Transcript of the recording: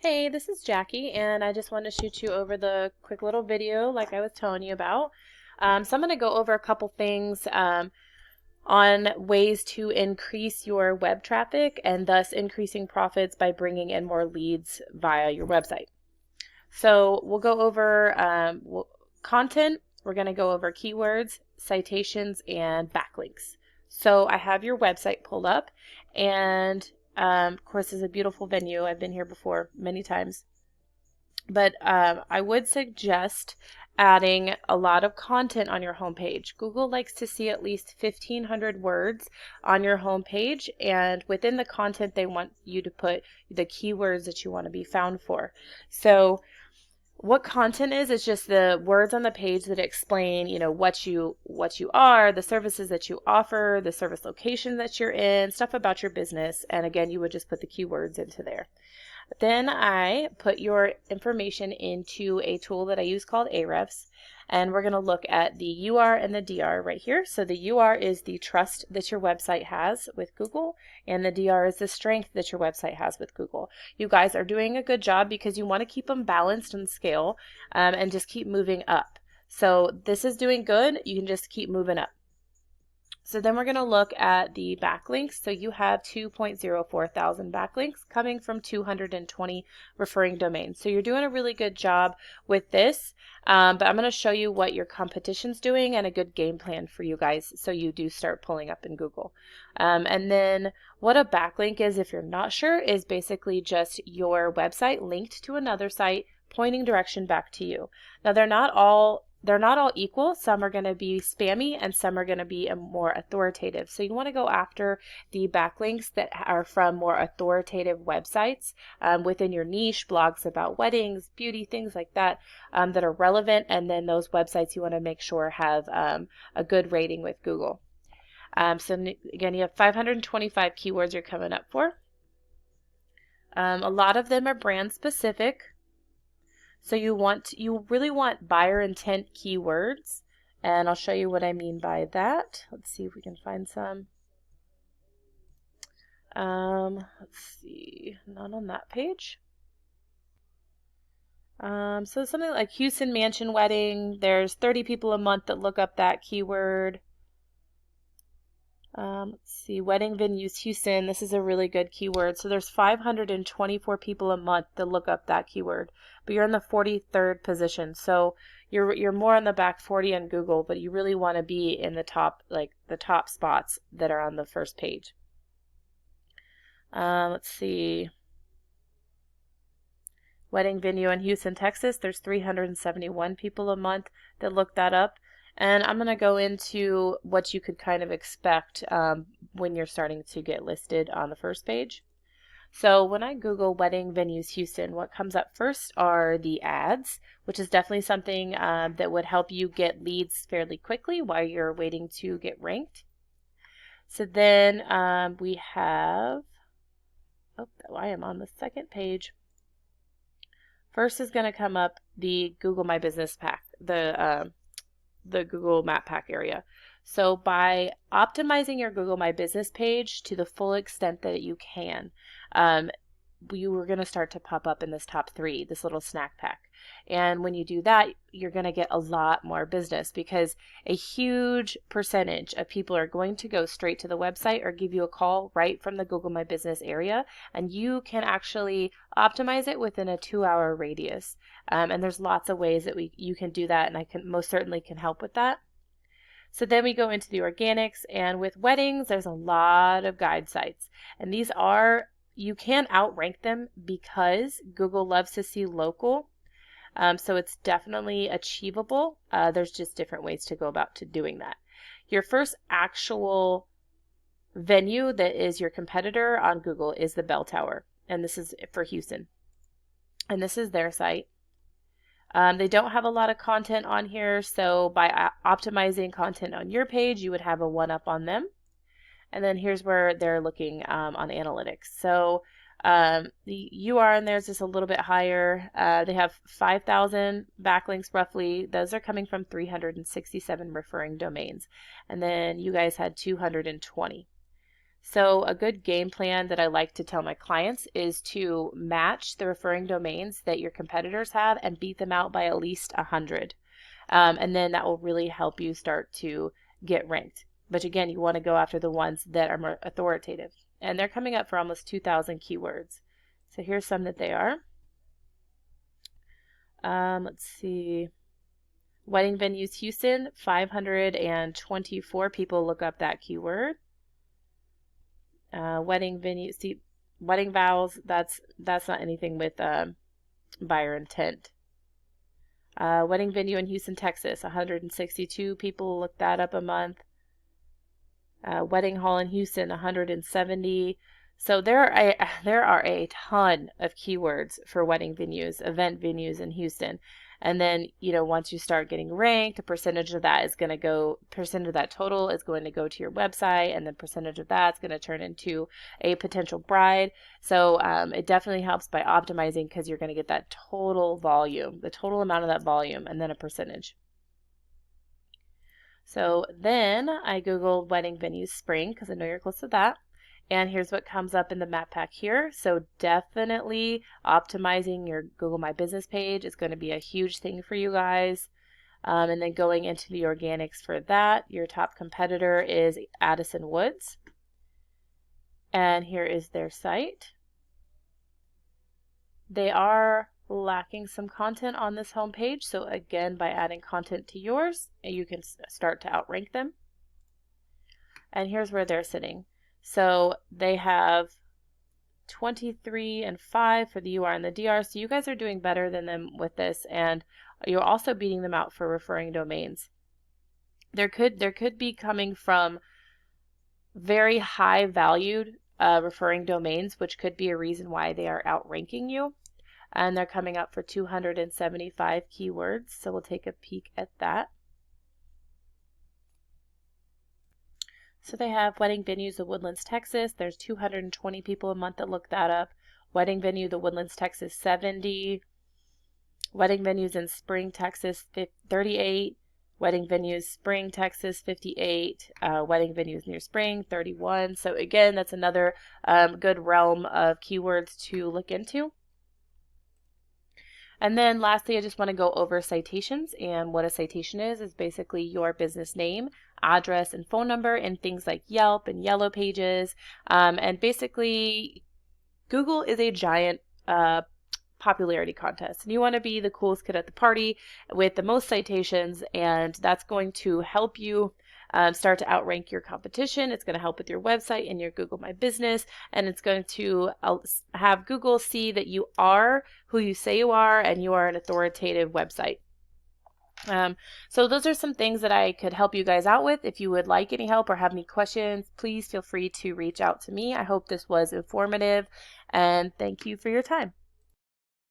Hey, this is Jackie, and I just wanted to shoot you over the quick little video like I was telling you about. So I'm going to go over a couple things on ways to increase your web traffic and thus increasing profits by bringing in more leads via your website. So we'll go over content, we're going to go over keywords, citations, and backlinks. So I have your website pulled up, and of course, it's a beautiful venue. I've been here before many times. But I would suggest adding a lot of content on your homepage. Google likes to see at least 1,500 words on your homepage, and within the content, they want you to put the keywords that you want to be found for. So what content is just the words on the page that explain, what you are, the services that you offer, the service location that you're in, stuff about your business. And again, you would just put the keywords into there. Then I put your information into a tool that I use called Ahrefs, and we're going to look at the UR and the DR right here. So the UR is the trust that your website has with Google, and the DR is the strength that your website has with Google. You guys are doing a good job because you want to keep them balanced and scale and just keep moving up. So this is doing good. You can just keep moving up. So then we're going to look at the backlinks. So you have 2.04 thousand backlinks coming from 220 referring domains. So you're doing a really good job with this, but I'm going to show you what your competition's doing and a good game plan for you guys so you do start pulling up in Google. And then what a backlink is, if you're not sure, is basically just your website linked to another site pointing direction back to you. Now they're not all equal. Some are going to be spammy and some are going to be more authoritative. So you want to go after the backlinks that are from more authoritative websites within your niche, blogs about weddings, beauty, things like that that are relevant. And then those websites you want to make sure have a good rating with Google. So again, you have 525 keywords you're coming up for. A lot of them are brand specific. So you really want buyer intent keywords, and I'll show you what I mean by that. Let's see if we can find some. Let's see, not on that page. So something like Houston Mansion Wedding, there's 30 people a month that look up that keyword. Let's see, wedding venues Houston. This is a really good keyword. So there's 524 people a month that look up that keyword, but you're in the 43rd position. So you're more on the back 40 on Google, but you really want to be in the top, like the top spots that are on the first page. Let's see. Wedding venue in Houston, Texas. There's 371 people a month that look that up. And I'm going to go into what you could kind of expect when you're starting to get listed on the first page. So when I Google wedding venues Houston, what comes up first are the ads, which is definitely something that would help you get leads fairly quickly while you're waiting to get ranked. So then we have, I am on the second page. First is going to come up the Google My Business pack, the Google Map Pack area. So by optimizing your Google My Business page to the full extent that you can, you are going to start to pop up in this top 3, this little snack pack. And when you do that, you're going to get a lot more business because a huge percentage of people are going to go straight to the website or give you a call right from the Google My Business area. And you can actually optimize it within a 2-hour radius. And there's lots of ways that you can do that, and I can most certainly can help with that. So then we go into the organics, and with weddings, there's a lot of guide sites. And you can outrank them because Google loves to see local. So it's definitely achievable. There's just different ways to go about doing that. Your first actual venue that is your competitor on Google is the Bell Tower. And this is for Houston. And this is their site. They don't have a lot of content on here, so by optimizing content on your page, you would have a 1-up on them. And then here's where they're looking on analytics. So the UR in there is just a little bit higher. They have 5,000 backlinks roughly. Those are coming from 367 referring domains. And then you guys had 220. So a good game plan that I like to tell my clients is to match the referring domains that your competitors have and beat them out by at least 100. And then that will really help you start to get ranked. But again, you want to go after the ones that are more authoritative. And they're coming up for almost 2,000 keywords. So here's some that they are. Let's see. Wedding venues Houston, 524 people look up that keyword. Wedding venue, see, wedding vows, that's not anything with buyer intent. Wedding venue in Houston, Texas, 162 people look that up a month. Wedding hall in Houston, 170. So there are a ton of keywords for wedding venues, event venues in Houston. And then, once you start getting ranked, a percentage of that total is going to go to your website, and then percentage of that's going to turn into a potential bride. So it definitely helps by optimizing, because you're going to get that total volume, the total amount of that volume, and then a percentage. So then I Googled wedding venues spring, because I know you're close to that. And here's what comes up in the map pack here. So definitely optimizing your Google My Business page is going to be a huge thing for you guys. And then going into the organics for that, your top competitor is Addison Woods. And here is their site. They are lacking some content on this homepage. So again, by adding content to yours, you can start to outrank them. And here's where they're sitting. So they have 23 and 5 for the UR and the DR. So you guys are doing better than them with this, and you're also beating them out for referring domains. There could be coming from very high valued referring domains, which could be a reason why they are outranking you. And they're coming up for 275 keywords. So we'll take a peek at that. So they have wedding venues, the Woodlands, Texas. There's 220 people a month that look that up. Wedding venue, the Woodlands, Texas, 70. Wedding venues in Spring, Texas, 38. Wedding venues, Spring, Texas, 58. Wedding venues near Spring, 31. So again, that's another good realm of keywords to look into. And then lastly, I just want to go over citations. And what a citation is basically your business name, address, and phone number in things like Yelp and Yellow Pages. And basically, Google is a giant popularity contest. And you want to be the coolest kid at the party with the most citations. And that's going to help you start to outrank your competition. It's going to help with your website and your Google My Business, and it's going to have Google see that you are who you say you are, and you are an authoritative website. So those are some things that I could help you guys out with. If you would like any help or have any questions, please feel free to reach out to me. I hope this was informative, and thank you for your time.